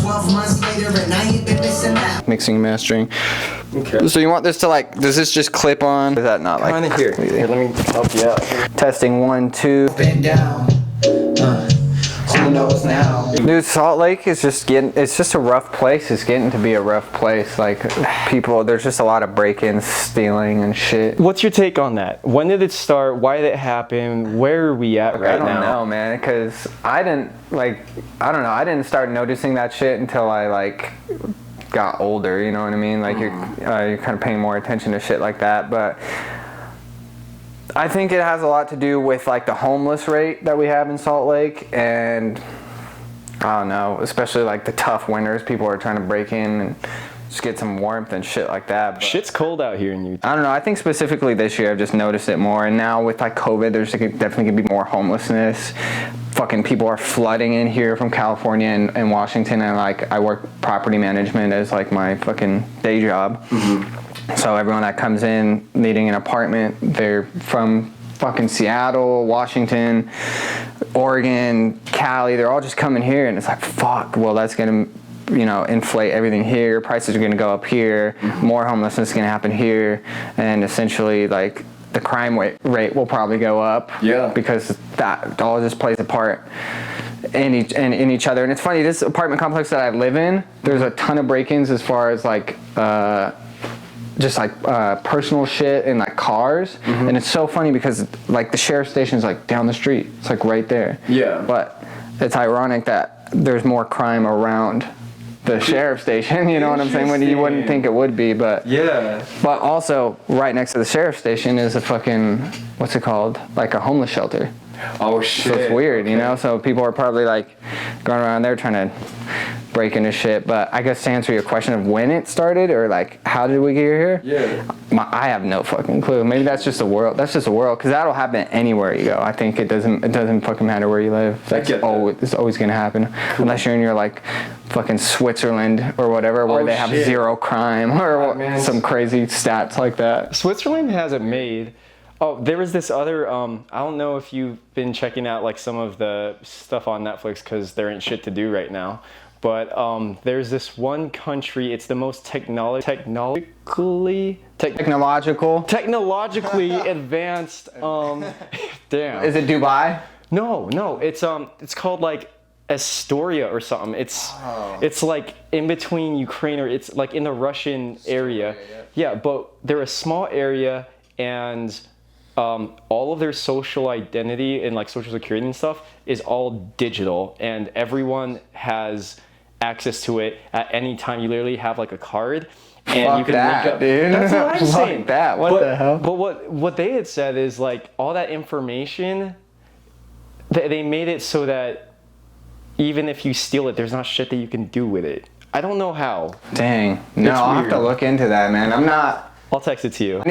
12 months later and I ain't been missing out. Mixing and mastering. Okay. So you want this to like, does this just clip on? Is that not like? Kind of here. Here, let me help you out. Testing 1, 2. Been down. Who knows now? Dude, Salt Lake is just getting, it's just a rough place. It's getting to be a rough place. Like, people, there's just a lot of break-ins, stealing and shit. What's your take on that? When did it start? Why did it happen? Where are we at right now? I don't know, man, because I didn't, like, I don't know, I didn't start noticing that shit until I, like, got older, you know what I mean? Like, you're kind of paying more attention to shit like that, but I think it has a lot to do with like the homeless rate that we have in Salt Lake, and I don't know, especially like the tough winters, people are trying to break in and just get some warmth and shit like that. But shit's cold out here in Utah. I don't know, I think specifically this year I've just noticed it more, and now with like COVID there's like, definitely gonna be more homelessness. Fucking people are flooding in here from California and Washington, and like I work property management as like my fucking day job. So everyone that comes in needing an apartment, they're from fucking Seattle, Washington, Oregon, Cali, they're all just coming here, and it's like, fuck, well that's gonna, you know, inflate everything here, prices are gonna go up here, more homelessness is gonna happen here, and essentially like the crime rate will probably go up. Yeah. Because that all just plays a part in each other. And it's funny, this apartment complex that I live in, there's a ton of break-ins as far as like just like personal shit and like cars, and it's so funny because like the sheriff's station is like down the street, it's like right there. Yeah. But it's ironic that there's more crime around the sheriff's station, you know what I'm saying, when you wouldn't think it would be, but yeah. But also right next to the sheriff's station is a fucking, what's it called, like a homeless shelter. Oh shit. So it's weird, you know, so people are probably like going around there trying to break into shit. But I guess to answer your question of when it started or like how did we get here, I have no fucking clue. Maybe that's just a world, because that'll happen anywhere you go. I think it doesn't fucking matter where you live. It's always gonna happen. Unless you're in your like fucking Switzerland or whatever, where they have zero crime or some crazy stats like that. Switzerland has it made. Oh, there was this other, I don't know if you've been checking out like some of the stuff on Netflix because there ain't shit to do right now, but there's this one country, it's the most technologically advanced, damn. Is it Dubai? No, it's called like Astoria or something. It's like in between Ukraine, or it's like in the Russian area. Yeah, but they're a small area, and all of their social identity and like social security and stuff is all digital, and everyone has access to it at any time. You literally have like a card, and you can link up. Dude. That's what I'm saying. What the hell? But what they had said is like all that information, they made it so that even if you steal it, there's not shit that you can do with it. I don't know how. Dang. No, I'll have to look into that, man. I'll text it to you. I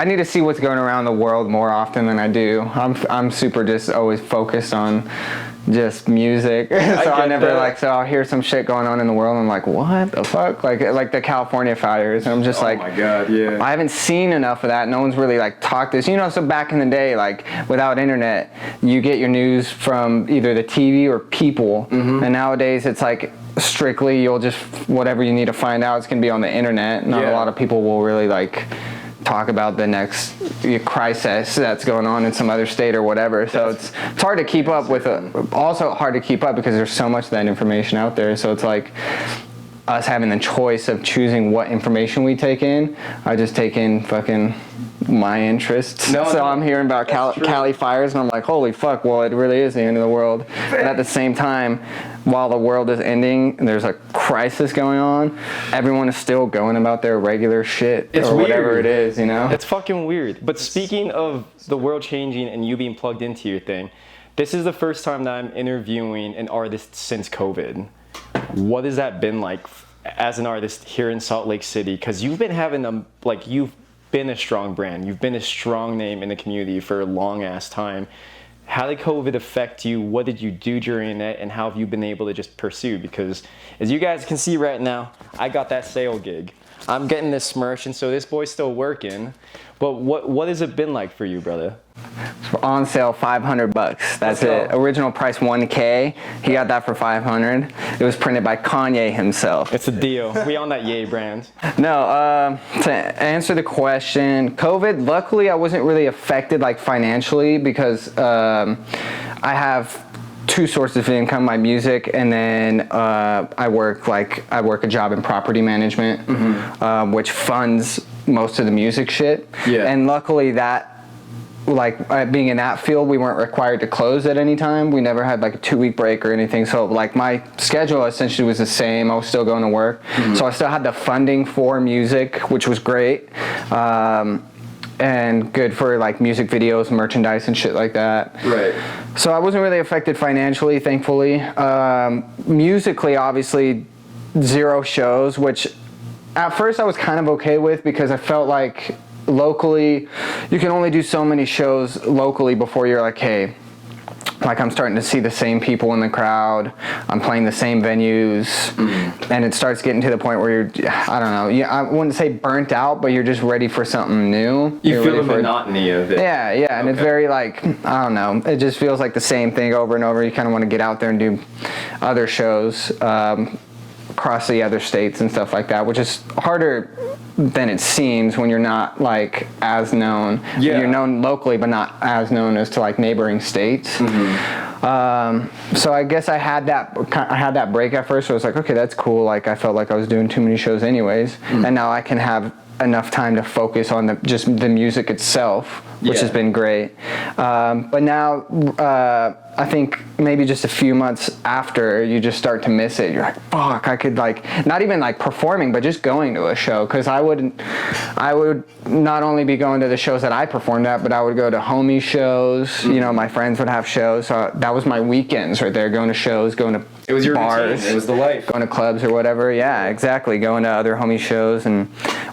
need to see what's going around the world more often than I do. I'm super just always focused on just music. So I never so I'll hear some shit going on in the world and I'm like, what the fuck? Like the California fires, and I'm just like, oh my god, yeah. I haven't seen enough of that. No one's really like talked this, you know. So back in the day, like without internet, you get your news from either the TV or people, and nowadays it's like strictly you'll just whatever you need to find out, it's gonna be on the internet. Not a lot of people will really like talk about the next crisis that's going on in some other state or whatever. So it's hard to keep up with. Also hard to keep up because there's so much of that information out there. So it's like us having the choice of choosing what information we take in. I just take in fucking my interests. I'm hearing about Cali fires and I'm like, holy fuck, well it really is the end of the world. But at the same time, while the world is ending and there's a crisis going on, everyone is still going about their regular shit or whatever it is, you know? It's fucking weird. But speaking of the world changing and you being plugged into your thing, this is the first time that I'm interviewing an artist since COVID. What has that been like as an artist here in Salt Lake City? Because you've been having you've been a strong brand. You've been a strong name in the community for a long ass time. How did COVID affect you? What did you do during it? And how have you been able to just pursue? Because as you guys can see right now, I got that sale gig. I'm getting this merch, and so this boy's still working. But what has it been like for you, brother? On sale, $500. That's Let's go. it. Original price $1K. He got that for $500. It was printed by Kanye himself. It's a deal. We on that Ye brand. No, to answer the question, COVID, luckily I wasn't really affected like financially because I have two sources of income, my music, and then I work a job in property management, which funds most of the music shit. Yeah. And luckily that, like being in that field, we weren't required to close at any time. We never had like a 2-week break or anything. So like my schedule essentially was the same. I was still going to work. So I still had the funding for music, which was great. And good for like music videos, merchandise and shit like that. Right. So I wasn't really affected financially, thankfully. Musically, obviously, 0 shows, which at first I was kind of okay with because I felt like locally, you can only do so many shows locally before you're like, hey, like I'm starting to see the same people in the crowd, I'm playing the same venues, and it starts getting to the point where you're, I don't know, I wouldn't say burnt out, but you're just ready for something new. You You're feel ready the for monotony of it. Yeah, and it's very like, I don't know, it just feels like the same thing over and over. You kind of want to get out there and do other shows across the other states and stuff like that, which is harder than it seems when you're not like as known. Yeah. You're known locally, but not as known as to like neighboring states. So I guess I had that break at first. So I was like, okay, that's cool. Like I felt like I was doing too many shows anyways, and now I can have enough time to focus on just the music itself, which has been great. But now I think maybe just a few months after, you just start to miss it. You're like, fuck, I could like, not even like performing, but just going to a show. Cause I would not only be going to the shows that I performed at, but I would go to homie shows. You know, my friends would have shows. So that was my weekends right there, going to shows, going to It was your bars, routine. It was the life. going to clubs or whatever. Yeah, exactly. Going to other homie shows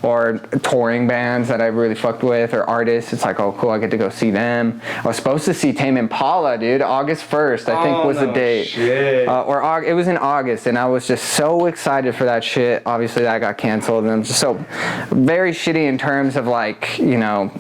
or touring bands that I really fucked with, or artists. It's like, oh cool, I get to go see them. I was supposed to see Timin, dude, August 1st, I think was the date. Shit. It was in August, and I was just so excited for that shit. Obviously that got canceled, and I'm just so very shitty in terms of like, you know,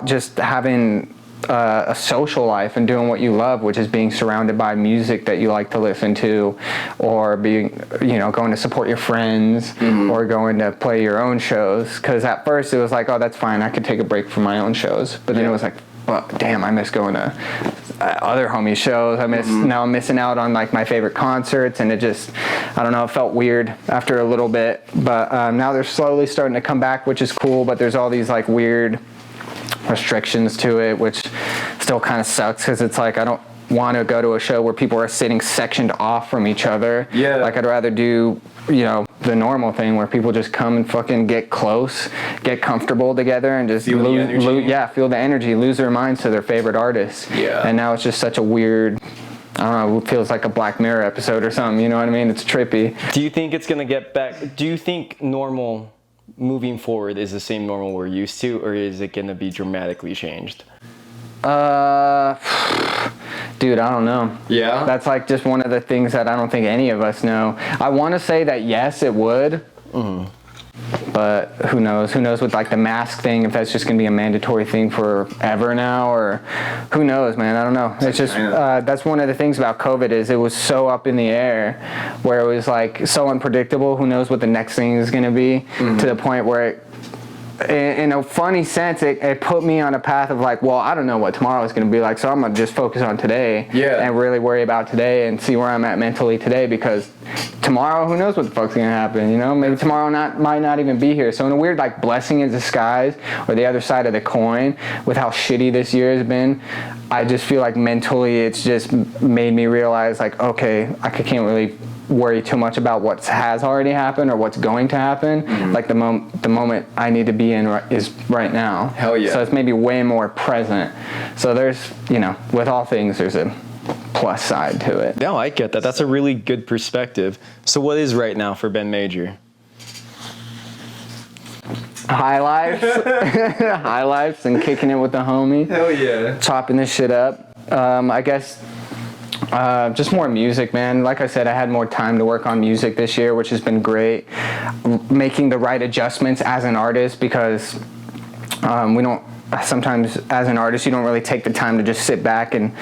just having a social life and doing what you love, which is being surrounded by music that you like to listen to, or being, you know, going to support your friends, or going to play your own shows. Because at first it was like, oh, that's fine, I could take a break from my own shows. But then it was like, well, damn, I miss going to other homie shows. Now I'm missing out on like my favorite concerts, and it just, I don't know, it felt weird after a little bit. But now they're slowly starting to come back, which is cool. But there's all these like weird restrictions to it, which still kind of sucks, because it's like I don't want to go to a show where people are sitting sectioned off from each other. Yeah. Like I'd rather do, you know, the normal thing where people just come and fucking get close, get comfortable together, and just feel the energy. feel the energy, lose their minds to their favorite artists. Yeah. And now it's just such a weird, I don't know, it feels like a Black Mirror episode or something, you know what I mean? It's trippy. Do you think it's gonna get back? Do you think normal moving forward is the same normal we're used to, or is it gonna be dramatically changed? Dude, I don't know. Yeah? That's like just one of the things that I don't think any of us know. I want to say that yes, it would. But who knows? Who knows with like the mask thing, if that's just going to be a mandatory thing forever now, or who knows, man? I don't know. It's just, that's one of the things about COVID is it was so up in the air, where it was like so unpredictable. Who knows what the next thing is going to be, to the point where it, in a funny sense, it put me on a path of like, well, I don't know what tomorrow is going to be like, so I'm going to just focus on today and really worry about today and see where I'm at mentally today, because tomorrow, who knows what the fuck's going to happen, you know? Maybe tomorrow might not even be here. So in a weird like blessing in disguise, or the other side of the coin, with how shitty this year has been, I just feel like mentally it's just made me realize like, okay, I can't really worry too much about what has already happened or what's going to happen. Like the moment I need to be in is right now. Hell yeah. So it's maybe way more present. So there's, you know, with all things, there's a plus side to it. No, I get that. That's a really good perspective. So what is right now for Ben Major? High lives. High lives and kicking it with the homie. Hell yeah. Chopping this shit up. I guess Just more music, man. Like I said, I had more time to work on music this year, which has been great. Making the right adjustments as an artist, because we don't, sometimes as an artist, you don't really take the time to just sit back and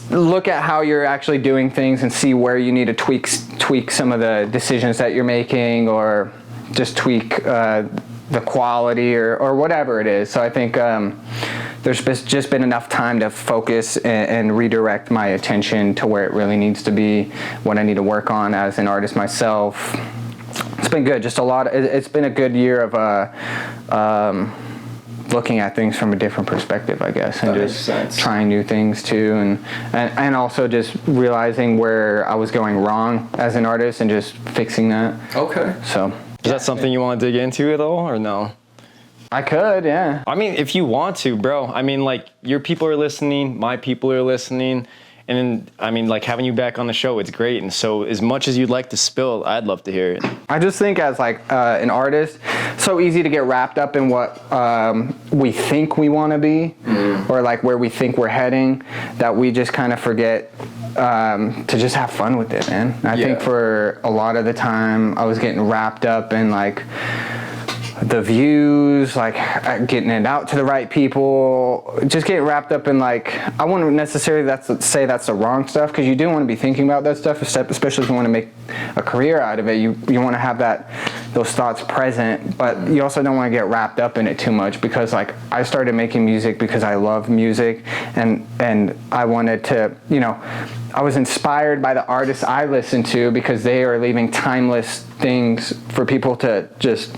look at how you're actually doing things and see where you need to tweak some of the decisions that you're making, or just tweak the quality or whatever it is. So I think there's just been enough time to focus and redirect my attention to where it really needs to be, what I need to work on as an artist myself. It's been good. Just a lot. It's been a good year of looking at things from a different perspective, I guess, and just trying new things too, and also just realizing where I was going wrong as an artist and just fixing that. Okay. So. Is that something you want to dig into at all, or no? I could, yeah. I mean, if you want to, bro. I mean, like, your people are listening, my people are listening, and I mean, like, having you back on the show, it's great. And so, as much as you'd like to spill, I'd love to hear it. I just think as like an artist, so easy to get wrapped up in what we think we want to be, or like where we think we're heading, that we just kind of forget to just have fun with it, man. I think for a lot of the time I was getting wrapped up in like the views, like getting it out to the right people, just getting wrapped up in like, I wouldn't necessarily say that's the wrong stuff, because you do want to be thinking about that stuff, especially if you want to make a career out of it. You want to have those thoughts present, but you also don't want to get wrapped up in it too much, because like I started making music because I love music, and I wanted to, I was inspired by the artists I listen to, because they are leaving timeless things for people to just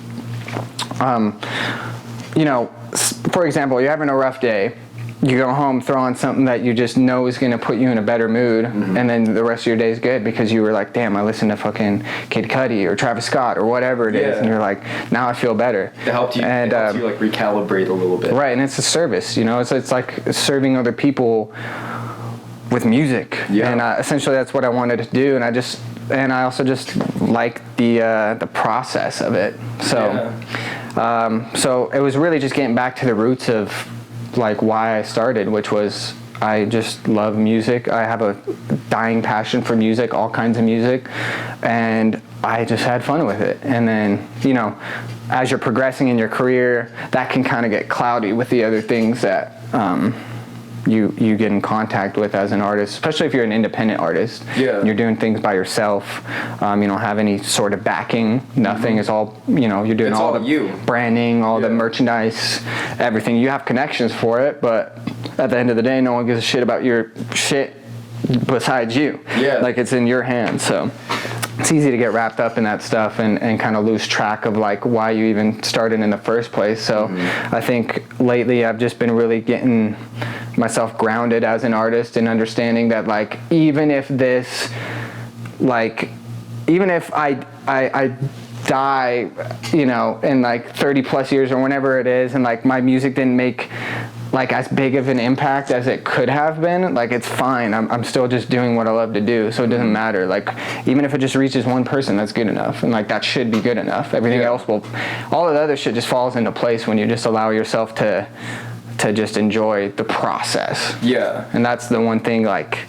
for example, you're having a rough day, you go home, throw on something that you just know is going to put you in a better mood, and then the rest of your day is good, because you were like, damn, I listened to fucking Kid Cudi or Travis Scott or whatever it is, and you're like, now I feel better. It helped you, like recalibrate a little bit. Right, and it's a service, it's like serving other people with music, and essentially that's what I wanted to do, and I also just like the process of it. So it was really just getting back to the roots of like why I started, which was I just love music. I have a dying passion for music, all kinds of music, and I just had fun with it. And then, as you're progressing in your career, that can kind of get cloudy with the other things that you get in contact with as an artist, especially if you're an independent artist. You're doing things by yourself. You don't have any sort of backing. Nothing. It's all, you're doing all the branding, all the merchandise, everything. You have connections for it, but at the end of the day, no one gives a shit about your shit besides you. Like, it's in your hands. So it's easy to get wrapped up in that stuff and kind of lose track of like why you even started in the first place. So I think lately I've just been really getting myself grounded as an artist and understanding that like even if I die, in like 30 plus years or whenever it is, and like my music didn't make like as big of an impact as it could have been, like it's fine. I'm still just doing what I love to do, so it doesn't matter. Like even if it just reaches one person, that's good enough, and like that should be good enough. Everything else all of the other shit just falls into place when you just allow yourself to just enjoy the process. And that's the one thing like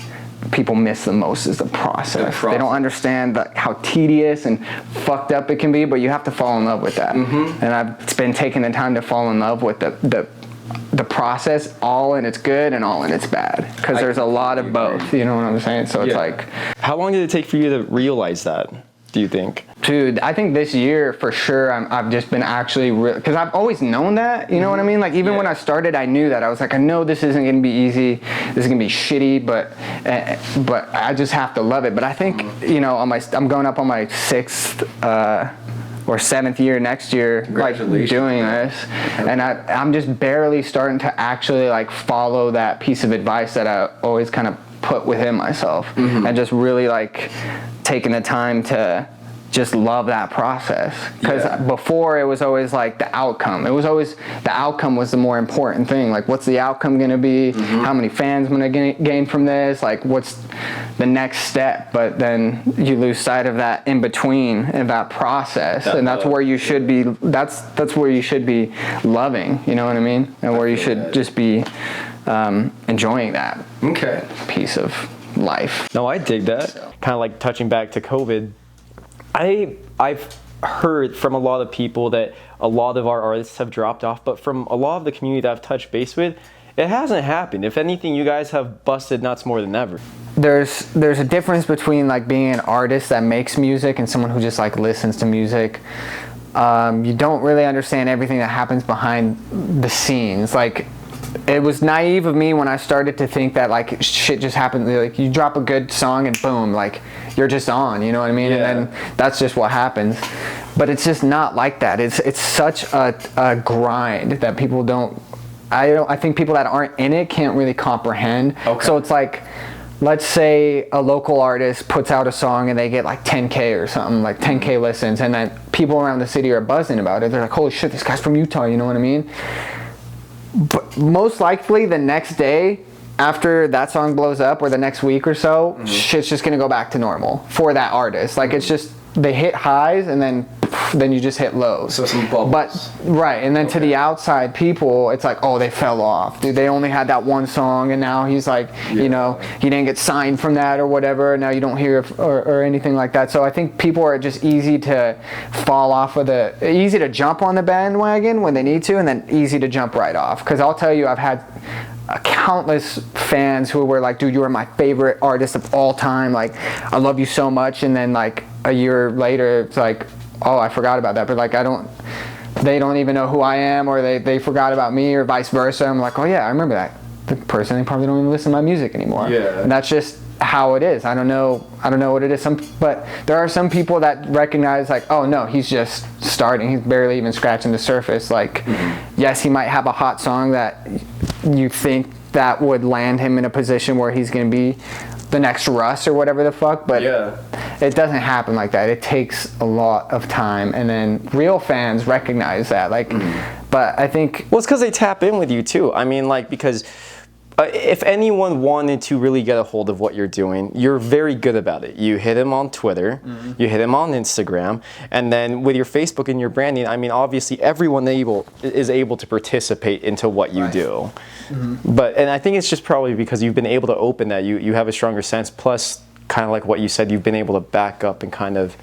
people miss the most, is the process. They don't understand how tedious and fucked up it can be, but you have to fall in love with that. And I've been taking the time to fall in love with the process, all in its good and all in its bad, because there's a lot of both, you know what I'm saying? So it's like, how long did it take for you to realize that, do you think? Dude, I think this year for sure I've just been actually because I've always known that, you know what I mean? Like even when I started, I knew that. I was like, I know this isn't gonna be easy, this is gonna be shitty, but I just have to love it. But I think I'm going up on my 6th or 7th year next year, like doing this, and I'm just barely starting to actually like follow that piece of advice that I always kind of put within myself, and just really like taking the time to just love that process, because before it was always like the outcome. The outcome was the more important thing. Like, what's the outcome gonna be? How many fans am I gonna gain from this? Like, what's the next step? But then you lose sight of that in between and that process, and that's where you should be. That's where you should be loving. You know what I mean? And where you should just be enjoying that Okay. piece of life. No, I dig that. Kind of like touching back to COVID. I've heard from a lot of people that a lot of our artists have dropped off, but from a lot of the community that I've touched base with, it hasn't happened. If anything, you guys have busted nuts more than ever. There's a difference between like being an artist that makes music and someone who just like listens to music. You don't really understand everything that happens behind the scenes. Like, it was naive of me when I started to think that like shit just happened. Like, you drop a good song and boom, like you're just on, you know what I mean? Yeah. And then that's just what happens. But it's just not like that. It's such a grind that people don't. I think people that aren't in it can't really comprehend. Okay. So it's like, let's say a local artist puts out a song and they get like 10K or something, like 10K listens, and then people around the city are buzzing about it. They're like, holy shit, this guy's from Utah, you know what I mean? But most likely the next day after that song blows up, or the next week or so, shit's just gonna go back to normal for that artist. Like, it's just, they hit highs and then you just hit lows. So some bubbles. But right, and then to the outside people, it's like, oh, they fell off, dude. They only had that one song, and now he's like, you know, he didn't get signed from that or whatever. Now you don't hear or anything like that. So I think people are just easy to fall off of easy to jump on the bandwagon when they need to, and then easy to jump right off. Because I'll tell you, I've had countless fans who were like, dude, you are my favorite artist of all time. Like, I love you so much. And then like a year later, it's like, oh, I forgot about that. But like, they don't even know who I am, or they forgot about me, or vice versa. I'm like, oh yeah, I remember that. The person, they probably don't even listen to my music anymore. Yeah. And that's just how it is. I don't know what it is. But there are some people that recognize like, oh no, he's just starting. He's barely even scratching the surface. Like, yes, he might have a hot song that you think that would land him in a position where he's going to be the next Russ or whatever the fuck, but it doesn't happen like that. It takes a lot of time, and then real fans recognize that. Like, but I think, well, it's because they tap in with you too. I mean, like, because if anyone wanted to really get a hold of what you're doing, you're very good about it. You hit him on Twitter, you hit him on Instagram, and then with your Facebook and your branding, I mean, obviously everyone is able to participate into what you do. And I think it's just probably because you've been able to open that, you have a stronger sense, plus kind of like what you said, you've been able to back up and kind of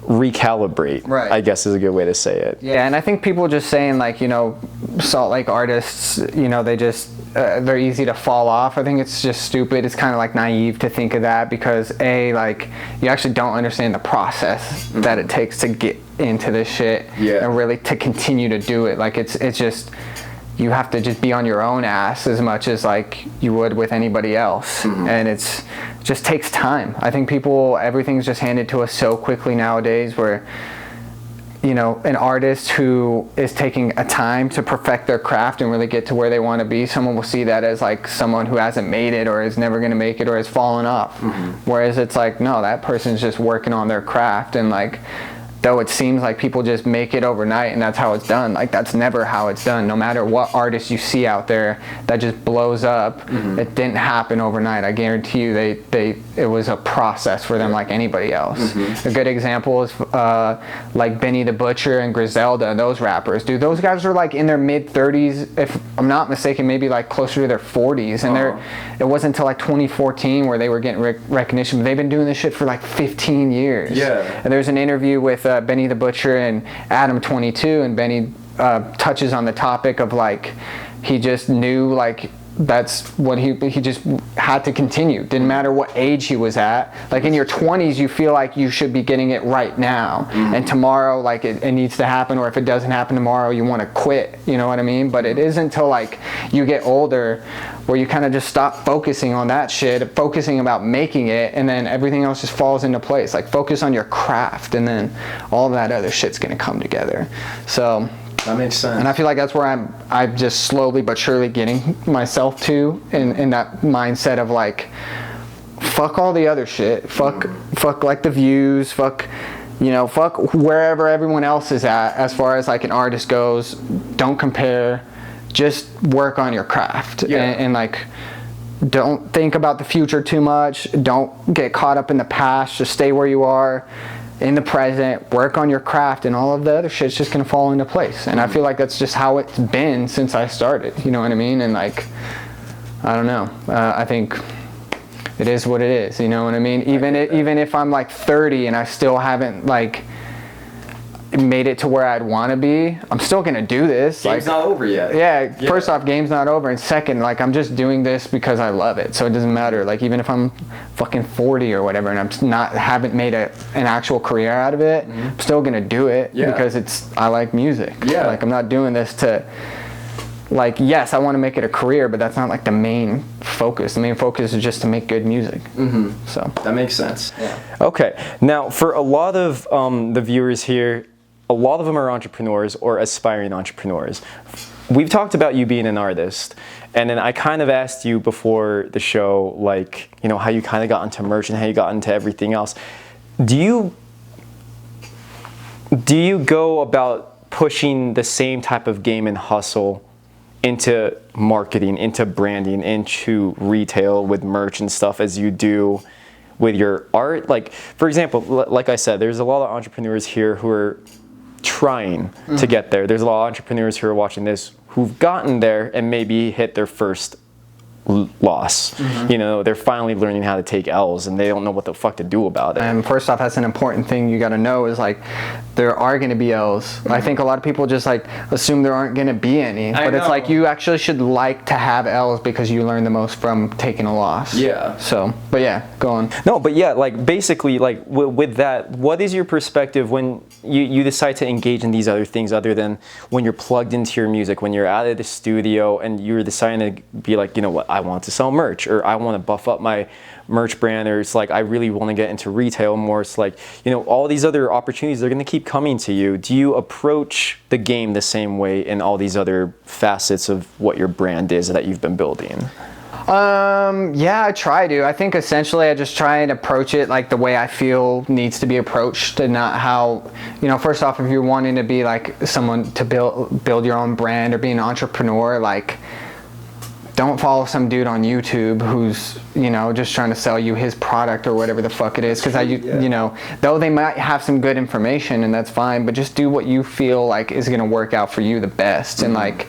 recalibrate, I guess is a good way to say it. Yeah, and I think people just saying like, you know, Salt Lake artists, you know, they just, they're easy to fall off. I think it's just stupid. It's kind of like naive to think of that, because like, you actually don't understand the process that it takes to get into this shit and really to continue to do it. Like, it's just, you have to just be on your own ass as much as like you would with anybody else. And it just takes time. I think everything's just handed to us so quickly nowadays, where, you know, an artist who is taking a time to perfect their craft and really get to where they want to be, someone will see that as like someone who hasn't made it, or is never going to make it, or has fallen off. Whereas it's like, no, that person's just working on their craft. And like, though it seems like people just make it overnight and that's how it's done, like, that's never how it's done. No matter what artist you see out there that just blows up, it didn't happen overnight. I guarantee you it was a process for them, like anybody else. A good example is like Benny the Butcher and Griselda, those rappers. Dude, those guys are like in their mid-30s, if I'm not mistaken, maybe like closer to their 40s. And it wasn't until like 2014 where they were getting recognition. But they've been doing this shit for like 15 years. And there's an interview with Benny the Butcher and Adam 22, and Benny touches on the topic of like, he just knew like that's what he just had to continue. Didn't matter what age he was at. Like, in your 20s, you feel like you should be getting it right now, and tomorrow, like, it needs to happen, or if it doesn't happen tomorrow, you want to quit, you know what I mean? But it isn't until like you get older where you kind of just stop focusing on that shit, focusing about making it, and then everything else just falls into place. Like, focus on your craft, and then all that other shit's gonna come together. So that makes sense. And I feel like that's where I'm just slowly but surely getting myself to, in that mindset of like, fuck all the other shit. Fuck like the views, fuck wherever everyone else is at as far as like an artist goes. Don't compare. Just work on your craft. And like, don't think about the future too much. Don't get caught up in the past. Just stay where you are. in the present, work on your craft, and all of the other shit's just gonna fall into place. And I feel like that's just how it's been since I started, you know what I mean? And like, I don't know, I think it is what it is, you know what I mean? Even if I'm like 30 and I still haven't like made it to where I'd want to be, I'm still gonna do this. Game's not over yet. Yeah, first off, game's not over, and second, like, I'm just doing this because I love it, so it doesn't matter. Like, even if I'm fucking 40 or whatever and haven't made an actual career out of it, I'm still gonna do it because I like music. Like, I'm not doing this to, like, yes, I want to make it a career, but that's not like the main focus. The main focus is just to make good music. So that makes sense. Okay, now for a lot of the viewers here, a lot of them are entrepreneurs or aspiring entrepreneurs. We've talked about you being an artist, and then I kind of asked you before the show, like, you know, how you kind of got into merch and how you got into everything else. Do you go about pushing the same type of game and hustle into marketing, into branding, into retail with merch and stuff as you do with your art? Like, for example, like I said, there's a lot of entrepreneurs here who are trying to get there. There's a lot of entrepreneurs who are watching this who've gotten there and maybe hit their first loss. You know, they're finally learning how to take L's and they don't know what the fuck to do about it. And first off, that's an important thing you got to know is like there are going to be L's. I think a lot of people just like assume there aren't going to be any, but it's like you actually should like to have L's because you learn the most from taking a loss. So, but yeah, go on. No, but yeah, like basically, like with that, what is your perspective when you decide to engage in these other things other than when you're plugged into your music, when you're out of the studio and you're deciding to be like, you know what, I want to sell merch, or I want to buff up my merch brand, or it's like I really want to get into retail more. It's like, you know, all these other opportunities are going to keep coming to you. Do you approach the game the same way in all these other facets of what your brand is that you've been building? Yeah, I try to. I think essentially I just try and approach it like the way I feel needs to be approached, and not how, you know, first off, if you're wanting to be like someone to build your own brand or be an entrepreneur, like, don't follow some dude on YouTube who's, you know, just trying to sell you his product or whatever the fuck it is. Because you know, though they might have some good information and that's fine, but just do what you feel like is going to work out for you the best. And like,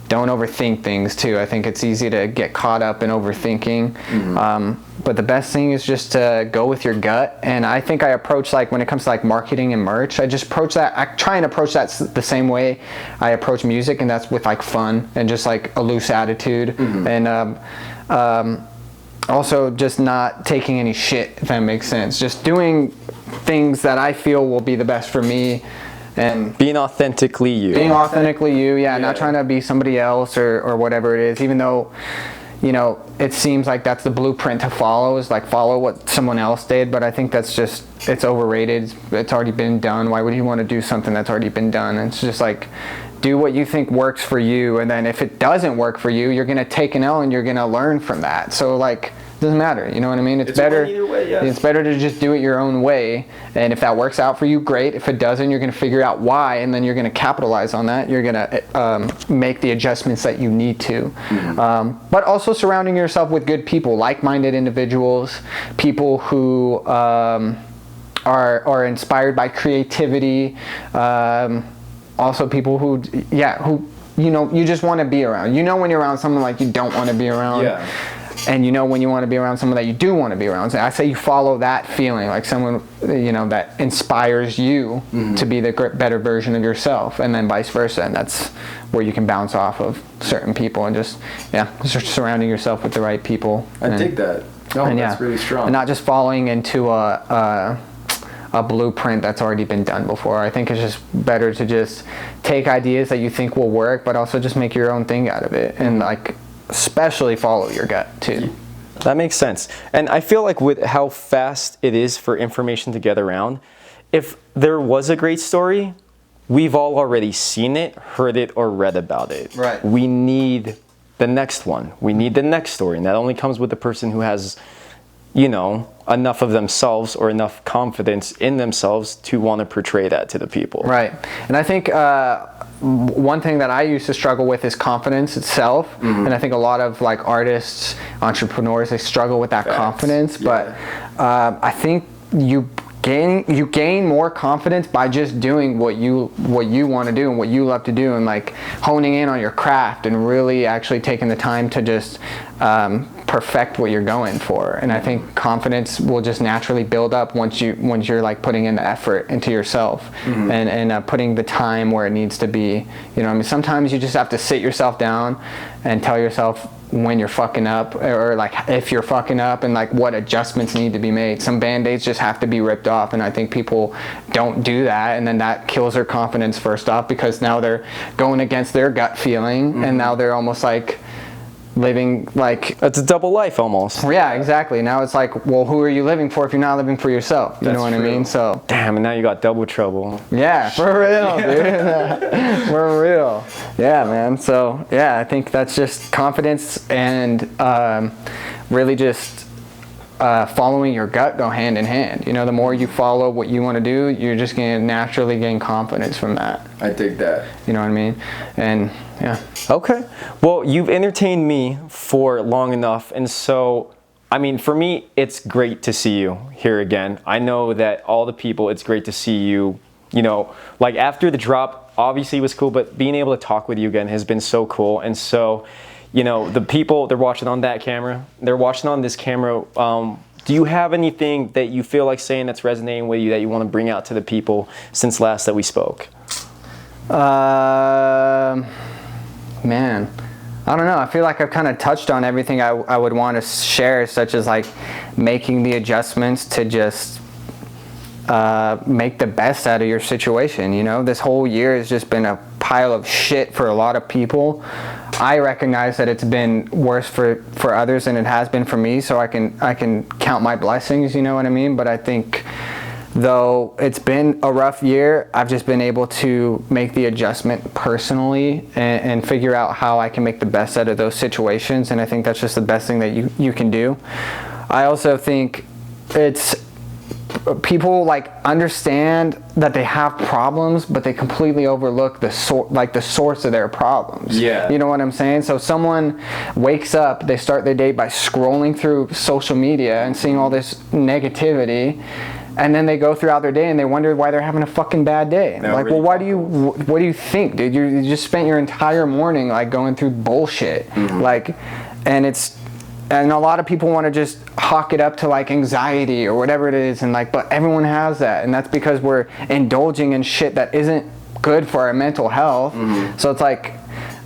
don't overthink things too. I think it's easy to get caught up in overthinking. But the best thing is just to go with your gut. And I think I approach, like, when it comes to like marketing and merch, I just approach that, I try and approach that the same way I approach music, and that's with like fun and just like a loose attitude. And also just not taking any shit, if that makes sense. Just doing things that I feel will be the best for me. And being authentically you. Not trying to be somebody else or whatever it is, even though, you know, it seems like that's the blueprint to follow, is like follow what someone else did, but I think that's just, it's overrated. It's already been done. Why would you want to do something that's already been done? It's just like, do what you think works for you, and then if it doesn't work for you, you're going to take an L and you're going to learn from that. So like, it doesn't matter, you know what I mean? It's better either way, yeah. It's better to just do it your own way, and if that works out for you, great. If it doesn't, you're going to figure out why, and then you're going to capitalize on that. You're going to make the adjustments that you need to. But also surrounding yourself with good people, like-minded individuals, people who are inspired by creativity, also people who you know, you just want to be around. You know when you're around someone like you don't want to be around. And you know when you want to be around someone that you do want to be around. So I say you follow that feeling, like someone, you know, that inspires you to be the better version of yourself, and then vice versa. And that's where you can bounce off of certain people, and just surrounding yourself with the right people. I dig that. That's really strong. And not just falling into a blueprint that's already been done before. I think it's just better to just take ideas that you think will work, but also just make your own thing out of it, and like, especially follow your gut too. That makes sense. And I feel like with how fast it is for information to get around, if there was a great story, we've all already seen it, heard it, or read about it. Right. We need the next one. We need the next story. And that only comes with the person who has, you know, enough of themselves or enough confidence in themselves to want to portray that to the people. Right. And I think one thing that I used to struggle with is confidence itself. And I think a lot of like artists, entrepreneurs, they struggle with that confidence. But I think you gain more confidence by just doing what you want to do and what you love to do, and like honing in on your craft and really actually taking the time to just perfect what you're going for. And I think confidence will just naturally build up once you're like putting in the effort into yourself, and putting the time where it needs to be. You know, I mean, sometimes you just have to sit yourself down and tell yourself when you're fucking up, or like if you're fucking up, and like what adjustments need to be made. Some band-aids just have to be ripped off, and I think people don't do that, and then that kills their confidence first off, because now they're going against their gut feeling, and now they're almost like living like it's a double life almost. Yeah, exactly. Now it's like, well, who are you living for if you're not living for yourself? You know what I mean? So damn, and now you got double trouble. Yeah, for real, dude. For real. Yeah, man. So yeah, I think that's just confidence and really just following your gut go hand in hand. You know, the more you follow what you want to do, you're just going to naturally gain confidence from that. I dig that. You know what I mean? And yeah. Okay. Well, you've entertained me for long enough, and so, I mean, for me, it's great to see you here again. I know that all the people, it's great to see you, you know, like after the drop, obviously it was cool, but being able to talk with you again has been so cool. And so, you know, the people, they're watching on that camera, they're watching on this camera. Do you have anything that you feel like saying that's resonating with you that you want to bring out to the people since last that we spoke? Man, I don't know. I feel like I've kind of touched on everything I would want to share, such as like making the adjustments to just make the best out of your situation. You know, this whole year has just been a pile of shit for a lot of people. I recognize that it's been worse for others than it has been for me, so I can count my blessings, you know what I mean? But I think though it's been a rough year, I've just been able to make the adjustment personally and figure out how I can make the best out of those situations, and I think that's just the best thing that you can do. I also think it's people like understand that they have problems, but they completely overlook the source of their problems. Yeah. You know what I'm saying? So someone wakes up, they start their day by scrolling through social media and seeing all this negativity, and then they go throughout their day and they wonder why they're having a fucking bad day. No, like, really, well, what do you think, dude? You just spent your entire morning like going through bullshit. Like, and a lot of people want to just hawk it up to like anxiety or whatever it is, and like, but everyone has that, and that's because we're indulging in shit that isn't good for our mental health. So it's like,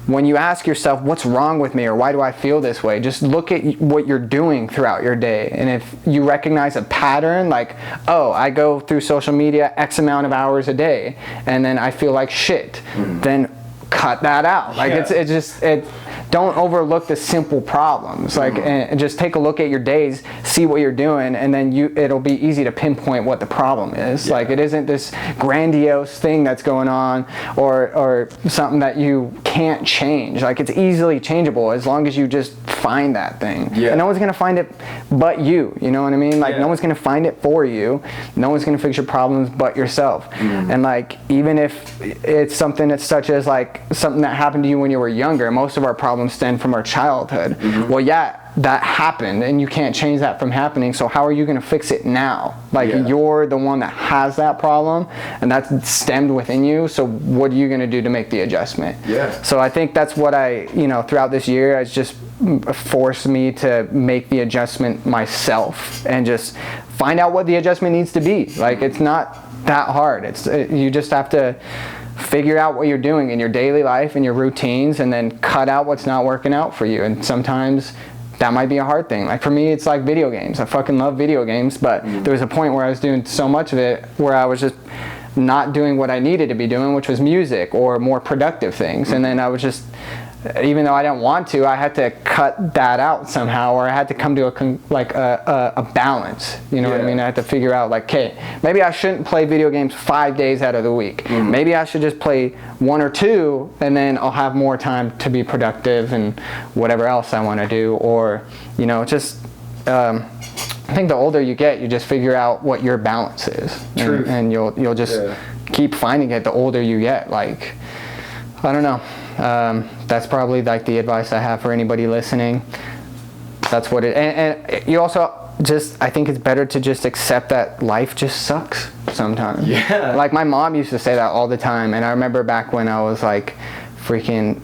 when you ask yourself, what's wrong with me, or why do I feel this way, just look at what you're doing throughout your day. And if you recognize a pattern, like, oh, I go through social media X amount of hours a day and then I feel like shit, then cut that out. Like, don't overlook the simple problems. Like, and just take a look at your days, see what you're doing, and then it'll be easy to pinpoint what the problem is. Like, it isn't this grandiose thing that's going on, or something that you can't change. Like, it's easily changeable as long as you just find that thing. And no one's gonna find it but you. You know what I mean? Like, no one's gonna find it for you. No one's gonna fix your problems but yourself. And like, even if it's something that's such as like something that happened to you when you were younger, most of our problems stem from our childhood. Well, yeah, that happened, and you can't change that from happening, so how are you going to fix it now? Like, you're the one that has that problem, and that's stemmed within you, so what are you going to do to make the adjustment? So I think that's what throughout this year has just forced me to make the adjustment myself, and just find out what the adjustment needs to be. Like, it's not that hard. You just have to figure out what you're doing in your daily life and your routines, and then cut out what's not working out for you. And sometimes that might be a hard thing. Like, for me, it's like video games. I fucking love video games, but there was a point where I was doing so much of it where I was just not doing what I needed to be doing, which was music or more productive things. And then I was just, even though I didn't want to, I had to cut that out somehow, or I had to come to a balance. You know what I mean? I had to figure out, like, okay, maybe I shouldn't play video games 5 days out of the week. Maybe I should just play 1 or 2, and then I'll have more time to be productive and whatever else I want to do. Or, you know, just I think the older you get, you just figure out what your balance is. And you'll just keep finding it the older you get. Like, I don't know. That's probably like the advice I have for anybody listening. That's what it, and you also I think it's better to just accept that life just sucks sometimes. Yeah. Like my mom used to say that all the time, and I remember back when I was like freaking,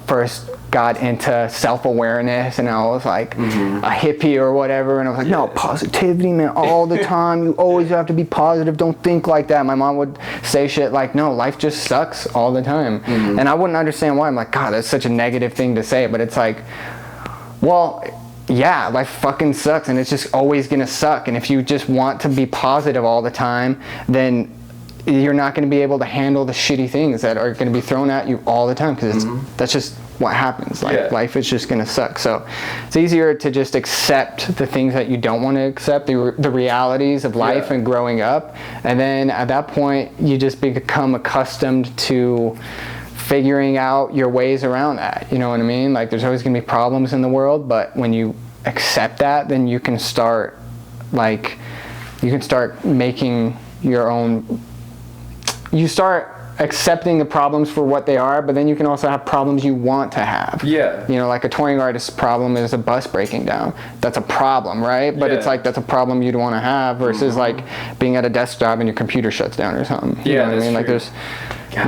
first got into self-awareness, and I was like a hippie or whatever, and I was like, no, positivity, man, all the time. You always have to be positive. Don't think like that. My mom would say shit like, no, life just sucks all the time. And I wouldn't understand why. I'm like, God, that's such a negative thing to say, but it's like, well, yeah, life fucking sucks, and it's just always gonna suck. And if you just want to be positive all the time, then you're not going to be able to handle the shitty things that are going to be thrown at you all the time, because that's just what happens. Like life is just going to suck. So it's easier to just accept the things that you don't want to accept, the realities of life and growing up, and then at that point you just become accustomed to figuring out your ways around that. You know what I mean? Like there's always going to be problems in the world, but when you accept that, then you can start making your own. You start accepting the problems for what they are, but then you can also have problems you want to have. Yeah. Like a touring artist's problem is a bus breaking down. That's a problem, right? But it's like, that's a problem you'd want to have versus like being at a desk job and your computer shuts down or something. You know what I mean? Like you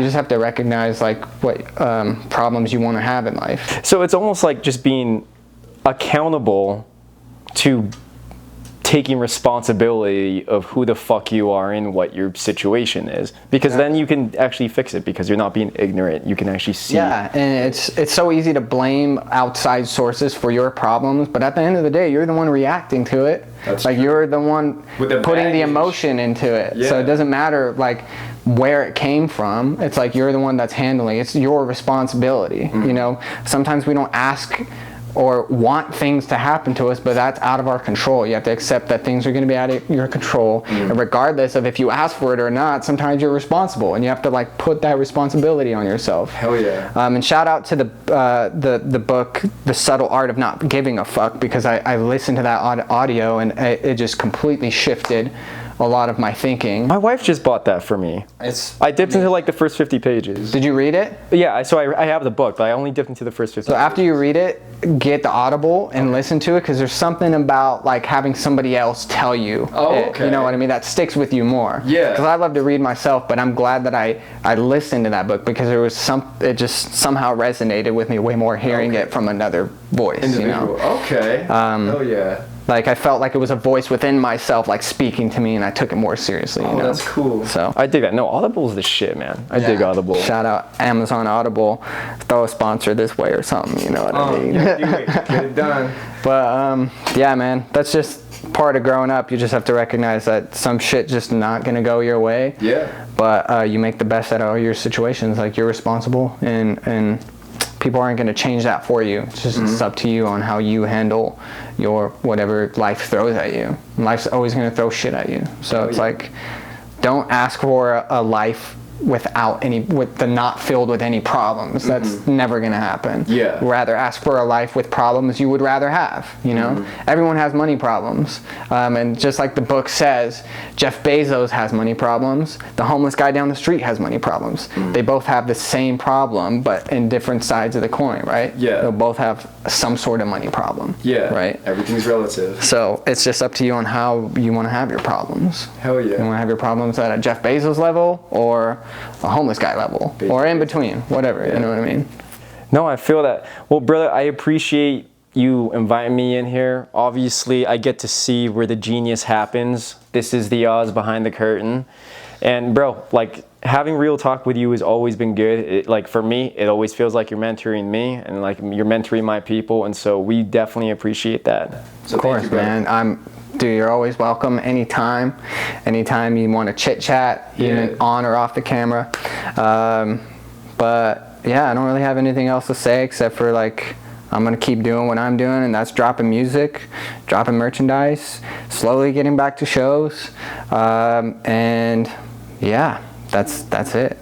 just have to recognize like what problems you want to have in life. So it's almost like just being accountable to taking responsibility of who the fuck you are and what your situation is, because then you can actually fix it, because you're not being ignorant. You can actually see. Yeah, and it's so easy to blame outside sources for your problems, but at the end of the day, you're the one reacting to it. That's like true. You're the one putting the emotion into it. So it doesn't matter like where it came from. It's like you're the one that's handling it. It's your responsibility. Sometimes we don't ask or want things to happen to us, but that's out of our control. You have to accept that things are going to be out of your control, and regardless of if you ask for it or not, sometimes you're responsible, and you have to like put that responsibility on yourself. Hell yeah. And shout out to the book, The Subtle Art of Not Giving a Fuck, because I listened to that audio and it just completely shifted a lot of my thinking. My wife just bought that for me. I dipped into like the first 50 pages. Did you read it? Yeah, so I have the book, but I only dipped into the first 50 So after you read it, get the Audible and listen to it, because there's something about like having somebody else tell you it, you know what I mean, that sticks with you more. Yeah. Because I love to read myself, but I'm glad that I listened to that book, because it just somehow resonated with me way more hearing it from another voice. Okay. Oh yeah. Like I felt like it was a voice within myself, like speaking to me, and I took it more seriously. That's cool. So I dig that. No, Audible's the shit, man. I dig Audible. Shout out Amazon Audible. Throw a sponsor this way or something. You know what I mean? Yeah, do it. Get it done. But yeah, man, that's just part of growing up. You just have to recognize that some shit just not gonna go your way. Yeah. But you make the best out of all your situations. Like you're responsible, and people aren't going to change that for you. It's just it's up to you on how you handle your whatever life throws at you. And life's always going to throw shit at you. So it's like, don't ask for a life with the not filled with any problems. That's never gonna happen. Yeah. Rather ask for a life with problems you would rather have, Everyone has money problems. And just like the book says, Jeff Bezos has money problems. The homeless guy down the street has money problems. They both have the same problem, but in different sides of the coin, right? Yeah. They'll both have some sort of money problem. Yeah. Right? Everything's relative. So it's just up to you on how you want to have your problems. Hell yeah. You want to have your problems at a Jeff Bezos level or a homeless guy level, or in between, whatever, you know what I mean? No, I feel that. Well, brother, I appreciate you inviting me in here. Obviously, I get to see where the genius happens. This is the Oz behind the curtain. And bro, like, having real talk with you has always been good. Like, for me, it always feels like you're mentoring me, and like you're mentoring my people, and so we definitely appreciate that. So of course, man. Dude, you're always welcome anytime you want to chit chat, even on or off the camera. But yeah, I don't really have anything else to say except for like, I'm gonna keep doing what I'm doing, and that's dropping music, dropping merchandise, slowly getting back to shows, and yeah, that's it.